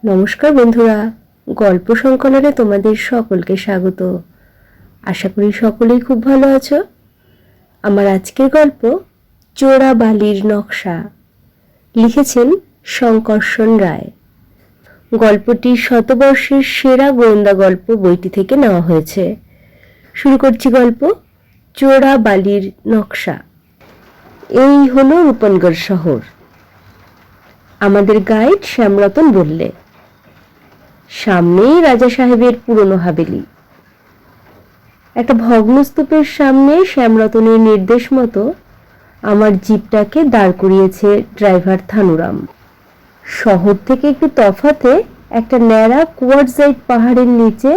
নমস্কার বন্ধুরা, গল্প সংকলনে তোমাদের সকলকে স্বাগত। আশা করি সকলেই খুব ভালো আছো। আমার আজকের গল্প চোরাবালির নকশা, লিখেছেন শঙ্কর্ষণ রায়। গল্পটি শতবর্ষের সেরা গোয়েন্দা গল্প বইটি থেকে নেওয়া হয়েছে। শুরু করছি গল্প চোরাবালির নকশা। এই হলো রূপনগড় শহর। আমাদের গাইড শ্যামরতন বললে, সামনেই রাজা সাহেবের পুরনো হাভেলি। একটা ভগ্নস্তূপের সামনে শ্যামরতনের নির্দেশ মতো আমার জিপটাকে দাঁড় করিয়েছে ড্রাইভার থানুরাম। শহর থেকে একটু তফাতে একটা ন্যাড়া কোয়ার্টজাইট পাহাড়ের নিচে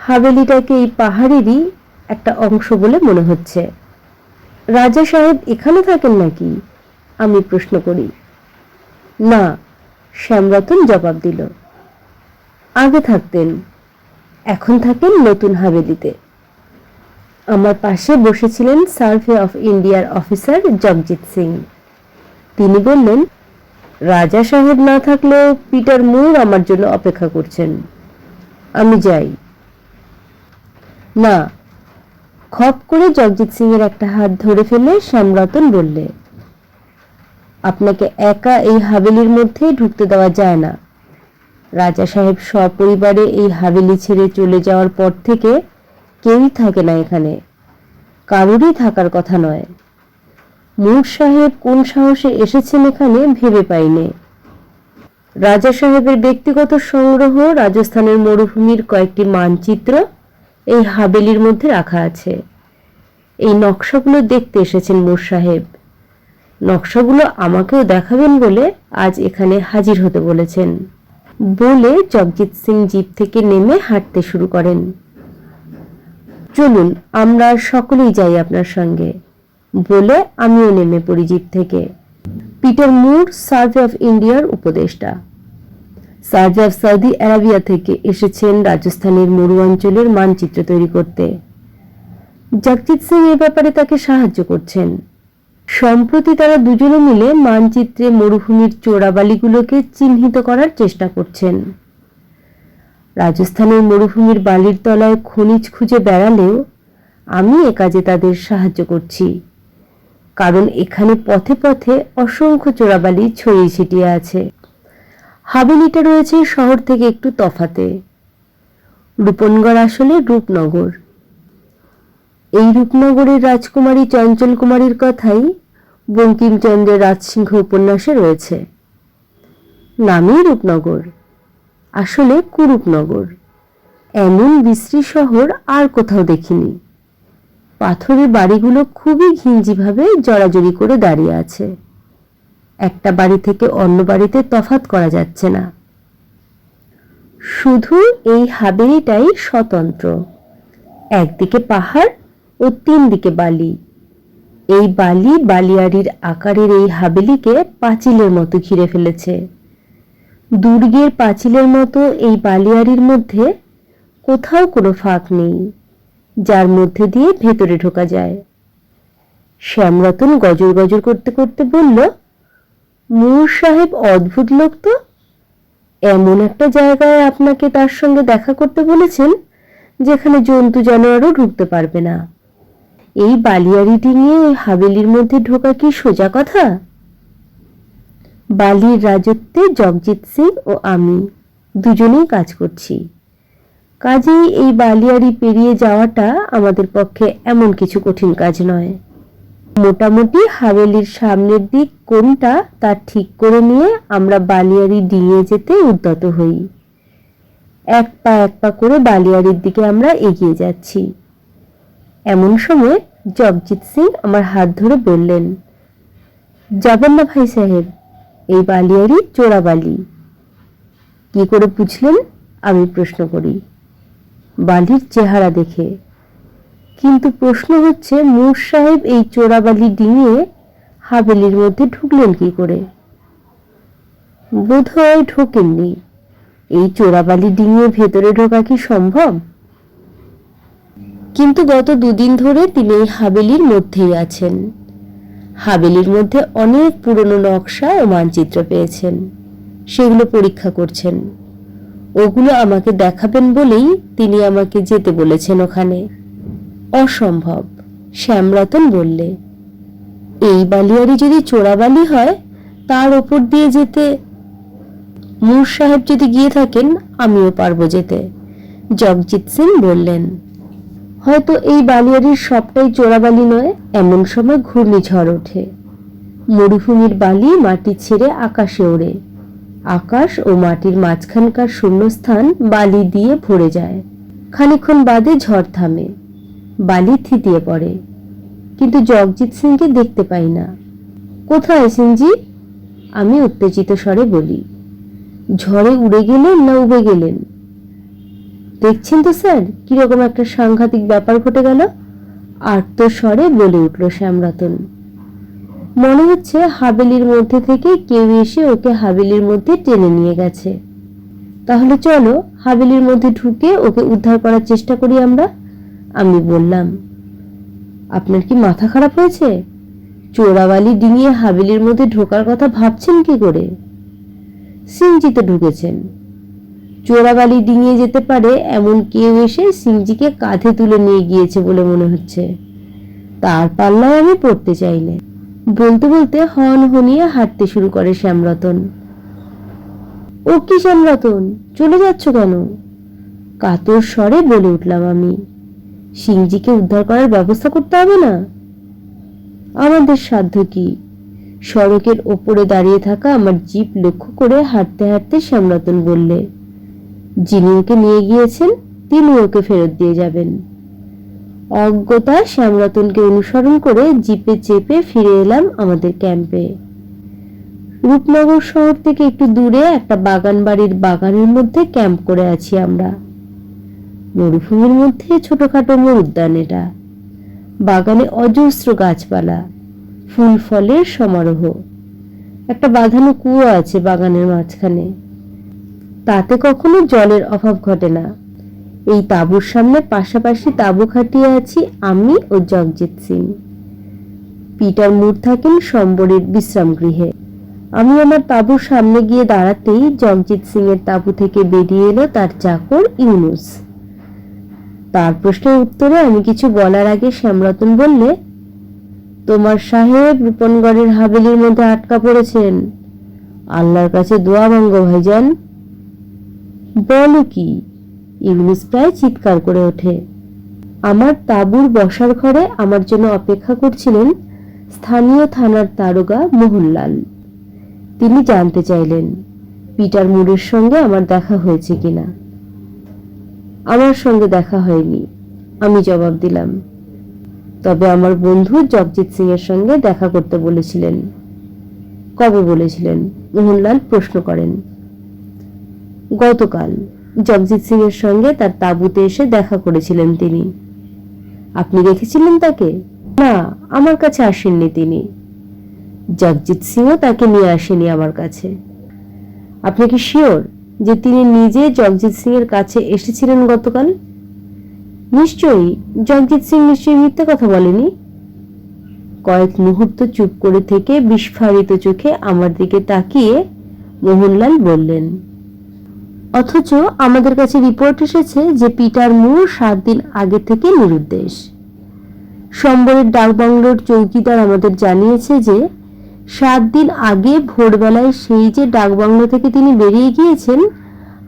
হাভেলিটাকে এই পাহাড়েরই একটা অংশ বলে মনে হচ্ছে। রাজা সাহেব এখানে থাকেন নাকি? আমি প্রশ্ন করি। না, শ্যামরতন জবাব দিল। আগে থাকতেন, এখন থাকেন নতুন হাভেলিতে। আমার পাশে বসেছিলেন সার্ভে অফ ইন্ডিয়ার অফিসার জগজিৎ সিং। তিনি বললেন, রাজা সাহেব না থাকলেও পিটার মুর আমার জন্য অপেক্ষা করছেন, আমি যাই। না, খপ করে জগজিৎ সিং এর একটা হাত ধরে ফেলে শ্যামরতন বললে, আপনাকে একা এই হাভেলির মধ্যে ঢুকতে দেওয়া যায় না। রাজা সাহেব সপরিবারে এই হাভেলি ছেড়ে চলে যাওয়ার পর থেকে কেউই থাকে না এখানে, কারোরই থাকার কথা নয়। মুর সাহেব কোন সাহসে এসেছেন এখানে ভেবে পাইনি। রাজা সাহেবের ব্যক্তিগত সংগ্রহ রাজস্থানের মরুভূমির কয়েকটি মানচিত্র এই হাভেলির মধ্যে রাখা আছে। এই নকশাগুলো দেখতে এসেছেন মুর সাহেব। নকশাগুলো আমাকেও দেখাবেন বলে আজ এখানে হাজির হতে বলেছেন। বলে জগজিৎ সিং জিপ থেকে নেমে হাঁটতে শুরু করেন। চলুন, আমরা সকলেই যাই আপনার সঙ্গে, বলে আমিও নেমে পড়ি জিপ থেকে। পিটার মুর সার্ভে অফ ইন্ডিয়ার উপদেষ্টা। সার্ভে অফ সৌদি আরবিয়া থেকে এসেছেন রাজস্থানের মরু অঞ্চলের মানচিত্র তৈরি করতে। জগজিৎ সিং এ ব্যাপারে তাকে সাহায্য করছেন। সম্প্রতি তারা দুজনে মিলে মানচিত্রে মরুভূমির চোরাবালিগুলোকে চিহ্নিত করার চেষ্টা করছেন। রাজস্থানের মরুভূমির বালির তলায় খনিজ খুঁজে বেড়ালেও আমি এ কাজে তাদের সাহায্য করছি, কারণ এখানে পথে পথে অসংখ্য চোরাবালি ছড়িয়ে ছিটিয়ে আছে। হাভেলিটা রয়েছে শহর থেকে একটু তফাতে। রূপনগড় আসলে রূপনগর। এই রূপনগরের রাজকুমারী চঞ্চল কুমারীর কথাই বঙ্কিমচন্দ্রের রাজসিংহ উপন্যাসে রয়েছে। নামই রূপনগর, আসলে কুরূপনগর। এমন বিশ্রী শহর আর কোথাও দেখিনি। পাথরের বাড়িগুলো খুবই ঘিঞ্জিভাবে জড়াজড়ি করে দাঁড়িয়ে আছে। একটা বাড়ি থেকে অন্য বাড়িতে তফাৎ করা যাচ্ছে না। শুধু এই হাভেলিটাই স্বতন্ত্র। একদিকে পাহাড় ও তিন দিকে বালি। এই বালি বালিয়াড়ির আকারের এই হাভেলিকে পাঁচিলের মতো ঘিরে ফেলেছে। দুর্গের পাঁচিলের মতো এই বালিয়াড়ির মধ্যে কোথাও কোনো ফাঁক নেই, যার মধ্যে দিয়ে ভেতরে ঢোকা যায়। শ্যামরতন গজর গজর করতে করতে বলল, মুর সাহেব অদ্ভুত লোক তো। এমন একটা জায়গায় আপনাকে তার সঙ্গে দেখা করতে বলেছেন যেখানে জন্তু জানোয়ারও ঢুকতে পারবে না। এই বালিয়াড়িটি নিয়ে হাভেলির মধ্যে ঢোকা কি সোজা কথা? বালির রাজত্বে জগজিৎ সিং ও আমি দুজনেই কাজ করছি। কাজেই এই বালিয়াড়ি পেরিয়ে যাওয়াটা আমাদের পক্ষে এমন কিছু কঠিন কাজ নয়। মোটামুটি হাভেলির সামনের দিক কোনটা তা ঠিক করে নিয়ে আমরা বালিয়াড়ি ডিঙিয়ে যেতে উদ্যত হই। এক পা এক পা করে বালিয়াড়ির দিকে আমরা এগিয়ে যাচ্ছি। এমন সময় জগজিৎ সিং আমার হাত ধরে বললেন, যাবেন না ভাই সাহেব, এই বালিয়াড়ি চোরাবালি। কি করে বুঝলেন? আমি প্রশ্ন করি। বালির চেহারা দেখে। কিন্তু প্রশ্ন হচ্ছে, মুর সাহেব এই চোরাবালি ডিঙিয়ে হাভেলির মধ্যে ঢুকলেন কি করে? বোধহয় ঢোকেননি। এই চোরাবালি ডিঙিয়ে ভেতরে ঢোকা কি সম্ভব? কিন্তু গত দুদিন ধরে তিনি এই হাভেলির মধ্যেই আছেন। হাভেলির মধ্যে অনেক পুরনো নকশা ও মানচিত্র পেয়েছেন। সেগুলো পরীক্ষা করছেন। ওগুলো আমাকে দেখাবেন বলেই তিনি আমাকে যেতে বলেছেন ওখানে। অসম্ভব, শ্যামরতন বললে। এই বালিয়ারি যদি চোরাবালি হয়, তার ওপর দিয়ে যেতে মূর সাহেব যদি গিয়ে থাকেন, আমিও পারবো যেতে, জগজিৎ সিং বললেন। হয়তো এই বালিয়ারির সবটাই চোরাবালি নয়। এমন সময় ঘূর্ণিঝড় ওঠে। মরুভূমির বালি মাটি ছেড়ে আকাশে ওড়ে। আকাশ ও মাটির মাঝখানকার শূন্যস্থান বালি দিয়ে ভরে যায়। খানিকক্ষণ বাদে ঝড় থামে। বালি থিতিয়ে পড়ে, কিন্তু জগজিৎ সিংকে দেখতে পাই না। কোথায় সিংজি? আমি উত্তেজিত স্বরে বলি। ঝড়ে উড়ে গেলেন না উবে গেলেন? দেখছেন তো স্যার, কিরকম একটা সাংঘাতিক ব্যাপার ঘটে গেল, আর্ত স্বরে বলে উঠল শ্যামরতন। মনে হচ্ছে হাবেলির মধ্যে থেকে কেউ এসে ওকে হাবেলির মধ্যে টেনে নিয়ে গেছে। তাহলে চলো হাবেলির মধ্যে ঢুকে ওকে উদ্ধার করার চেষ্টা করি আমরা, আমি বললাম। আপনার কি মাথা খারাপ হয়েছে? চোরাবালি ডিঙিয়ে হাবেলির মধ্যে ঢোকার কথা ভাবছেন কি করে? সিংজি তো ঢুকেছেন। চোরাবালি ডিঙিয়ে যেতে পারে এমন কেউ এসে সিংজিকে কাঁধে তুলে নিয়ে গিয়েছে বলে মনে হচ্ছে। তার পাল্লায় আমি পড়তে চাই না। বলতে বলতে হন হনিয়ে হাঁটতে শুরু করে শ্যামরতন। ও কি শ্যামরতন, চলে যাচ্ছ কেন? কাতর স্বরে বলে উঠলাম আমি। সিংজিকে উদ্ধার করার ব্যবস্থা করতে হবে না? আমাদের সাধ্য কি? সড়কের ওপরে দাঁড়িয়ে থাকা আমার জিপ লক্ষ্য করে হাঁটতে হাঁটতে শ্যামরতন বললে, যিনি ওকে নিয়ে গিয়েছেন তিনি ওকে ফেরত দিয়ে যাবেন। অজ্ঞতা শ্যামরতনকে অনুসরণ করে জিপে চেপে ফিরে এলাম আমাদের ক্যাম্পে। রূপনগর শহর থেকে একটু দূরে একটা বাগান বাড়ির বাগানের মধ্যে ক্যাম্প করে আছি আমরা। মরুভূমির মধ্যে ছোটখাটো মরুদ্যান এটা। বাগানে অজস্র গাছপালা, ফুল ফলের সমারোহ। একটা বাঁধানো কুয়ো আছে বাগানের মাঝখানে। তাতে কখনো জলের অভাব ঘটে না। এই তাঁবুর সামনে পাশাপাশি তাঁবু খাটিয়ে আছি আমি ও জগজিৎ সিং। পিটার মুর থাকেন সম্বরের বিশ্রাম গৃহে। আমি আমার তাঁবুর সামনে গিয়ে দাঁড়াতেই জগজিৎ সিং এর তাঁবু থেকে বেরিয়ে এলো তার চাকর ইউনুস। তার প্রশ্নের উত্তরে আমি কিছু বলার আগে শ্যামরতন বললে, তোমার সাহেব রূপনগরের হাবেলির মধ্যে আটকা পড়েছেন। আল্লাহর কাছে দোয়া মাঙ্গো ভাইজান। বলো কি? ইউনুস প্রায় চিৎকার করে ওঠে। আমার তাঁবুর বসার ঘরে আমার জন্য অপেক্ষা করছিলেন স্থানীয় থানার দারোগা মোহনলাল। তিনি জানতে চাইলেন পিটার মুরের সঙ্গে আমার দেখা হয়েছে কিনা। আমার সঙ্গে দেখা হয়নি, আমি জবাব দিলাম। তবে আমার বন্ধু জগজিৎ সিং এর সঙ্গে দেখা করতে বলেছিলেন। কবে বলেছিলেন? মোহনলাল প্রশ্ন করেন। গতকাল জগজিৎ সিং এর সঙ্গে তার তাঁবুতে এসে দেখা করেছিলেন তিনি। আপনি দেখেছিলেন তাকে? না, আমার কাছে আসেননি তিনি। জগজিৎ সিংও তাকে নিয়ে আসেনি আমার কাছে। আপনি কি শিওর যে তিনি নিজে জগজিৎ সিং এর কাছে এসেছিলেন গতকাল? নিশ্চয়ই, জগজিৎ সিং নিশ্চয়ই মিথ্যে কথা বলেনি। কয়েক মুহূর্ত চুপ করে থেকে বিস্ফারিত চোখে আমার দিকে তাকিয়ে মোহনলাল বললেন, অথচ আমাদের কাছে রিপোর্ট এসেছে যে পিটার মুর 7 দিন আগে থেকে নিরুদ্দেশ। সম্বরের ডাকবাংলোর চৌকিদার আমাদের জানিয়েছে যে 7 দিন আগে ভোরবেলায় সেই যে ডাকবাংলো থেকে তিনি বেরিয়ে গিয়েছেন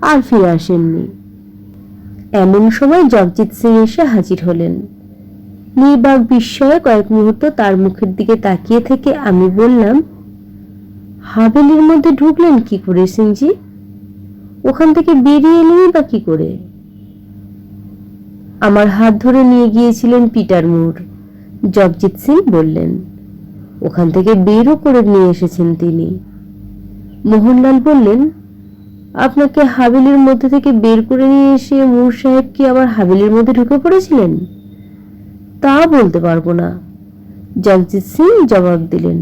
আর ফিরে আসেননি। এমন সময় জগজিৎ সিং এসে হাজির হলেন। নির্বাক বিস্ময়ে কয়েক মুহূর্ত তার মুখের দিকে তাকিয়ে থেকে আমি বললাম, হাভেলির মধ্যে ঢুকলেন কি করে সিংজি? ওখান থেকে বেরিয়ে এলেনই বা কি করে? আমার হাত ধরে নিয়ে গিয়েছিলেন পিটার মুর, জগজিৎ সিং বললেন। ওখান থেকে বেরও করে নিয়ে এসেছেন তিনি। মোহনলাল বললেন, আপনাকে হাভেলির মধ্যে থেকে বের করে নিয়ে এসে মুর সাহেব কি আবার হাভেলির মধ্যে ঢুকে পড়েছিলেন? তা বলতে পারবো না, জগজিৎ সিং জবাব দিলেন।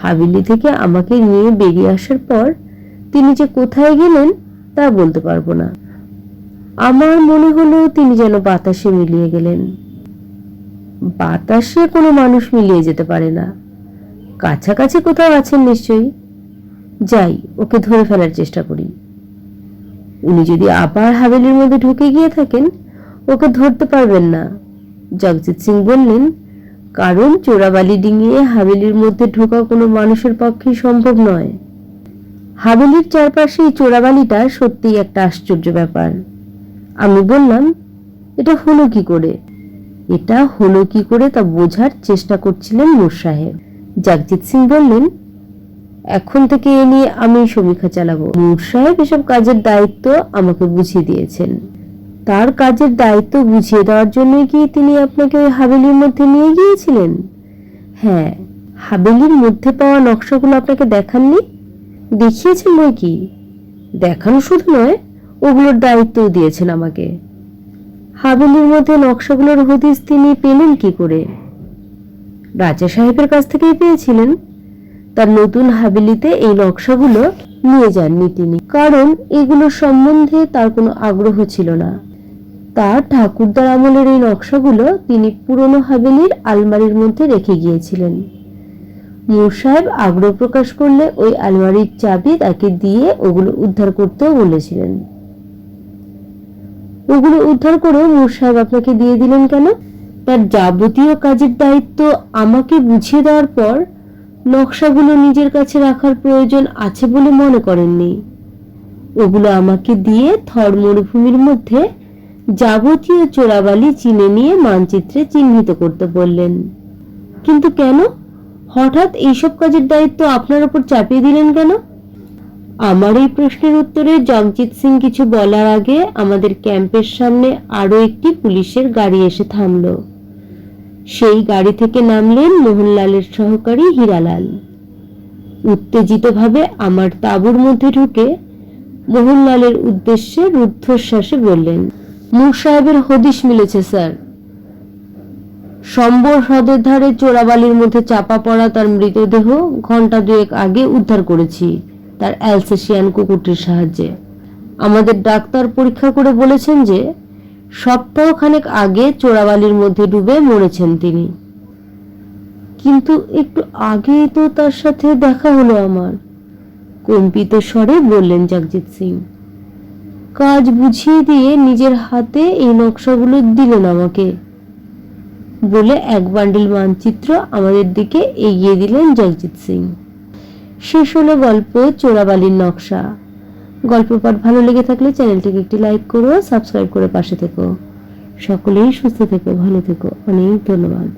হাভেলি থেকে আমাকে নিয়ে বেরিয়ে আসার পর তিনি যে কোথায় গেলেন তা বলতে পারবো না। আমার মনে হলো তিনি যেন বাতাসে মিলিয়ে গেলেন। বাতাসে কোনো মানুষ মিলিয়ে যেতে পারে না, কাছাকাছি কোথাও আছেন নিশ্চয়ই। যাই, ওকে ধরে ফেলার চেষ্টা করি। উনি যদি আবার হাভেলির মধ্যে ঢুকে গিয়ে থাকেন, ওকে ধরতে পারবেন না। জগজিৎ সিং বললেন, কারণ চোরাবালি ডিঙিয়ে হাভেলির মধ্যে ঢোকা কোনো মানুষের পক্ষেই সম্ভব নয়। হাভেলির চারপাশে এই চোরাবালিটা সত্যিই একটা আশ্চর্য ব্যাপার। আমি বললাম, এটা হলো কি করে? এটা হলো কি করে তা বোঝার চেষ্টা করছিলেন নূর সাহেব। জগজিৎ সিং বললেন, এখন থেকে এ নিয়ে আমি সমীক্ষা চালাবো। নূর সাহেব এসব কাজের দায়িত্ব আমাকে বুঝিয়ে দিয়েছেন। তার কাজের দায়িত্ব বুঝিয়ে দেওয়ার জন্যই কি তিনি আপনাকে ওই হাভেলির মধ্যে নিয়ে গিয়েছিলেন? হ্যাঁ। হাভেলির মধ্যে পাওয়া নকশাগুলো আপনাকে দেখাননি? দেখিয়েছেন বই কি, দেখানো শুধু নয়, ওগুলোর দায়িত্বও দিয়েছেন আমাকে। হাভেলির মধ্যে নকশাগুলোর হদিস তিনি পেলেন কি করে? রাজা সাহেবের কাছ থেকেই পেয়েছিলেন। তার নতুন হাভেলিতে এই নকশাগুলো নিয়ে যাননি তিনি, কারণ এগুলো সম্বন্ধে তার কোনো আগ্রহ ছিল না। তার ঠাকুরদার আমলের এই নকশাগুলো তিনি পুরনো হাভেলির আলমারির মধ্যে রেখে গিয়েছিলেন। নূর সাহেব আগ্রহ প্রকাশ করলে ওই আলমারির চাবি তাকে দিয়ে ওগুলো উদ্ধার করতেও বলেছিলেন। ওগুলো উদ্ধার করে নূর সাহেব আপনাকে দিয়ে দিলেন কেন? তার যাবতীয় কাজের দায়িত্ব আমাকে বুঝিয়ে দেওয়ার পর নকশাগুলো নিজের কাছে রাখার প্রয়োজন আছে বলে মনে করেননি। ওগুলো আমাকে দিয়ে থর মরুভূমির মধ্যে যাবতীয় চোরাবালি চিনে নিয়ে মানচিত্রে চিহ্নিত করতে বললেন। কিন্তু কেন হঠাৎ এইসব কাজের দায়িত্ব আপনার উপর চাপিয়ে দিলেন কেন? আমার এই প্রশ্নের উত্তরে জগজিৎ সিং কিছু বলার আগে আমাদের ক্যাম্পের সামনে আরো একটি পুলিশের গাড়ি এসে থামল। সেই গাড়ি থেকে নামলেন মোহনলালের সহকারী হীরালাল। উত্তেজিতভাবে আমার তাঁবুর মধ্যে ঢুকে মোহনলালের উদ্দেশ্যে রুদ্ধশ্বাসে বললেন, নূর সাহেবের হদিশ মিলেছে স্যার। সম্বর হ্রদের ধারে চোরাবালির মধ্যে চাপা পড়া তার মৃতদেহ ঘন্টা দুয়েক আগে উদ্ধার করেছি তার অ্যালসেশিয়ান কুকুরটির সাহায্যে। আমাদের ডাক্তার পরীক্ষা করে বলেছেন যে সপ্তাহখানেক আগে চোরাবালির মধ্যে ডুবে মরেছেন তিনি। কিন্তু একটু আগেই তো তার সাথে দেখা হলো আমার, কম্পিত স্বরে বললেন জগজিৎ সিং। কাজ বুঝিয়ে দিয়ে নিজের হাতে এই নকশাগুলো দিলেন আমাকে বলে এক বান্ডিল মানচিত্র আমাদের দিকে এগিয়ে দিলেন জগজিৎ সিং। শেষ হলো গল্প চোরাবালির নকশা। গল্প পাঠ ভালো লেগে থাকলে চ্যানেলটিকে একটি লাইক করো, সাবস্ক্রাইব করে পাশে থেকো। সকলেই সুস্থ থেকো, ভালো থেকো। অনেক ধন্যবাদ।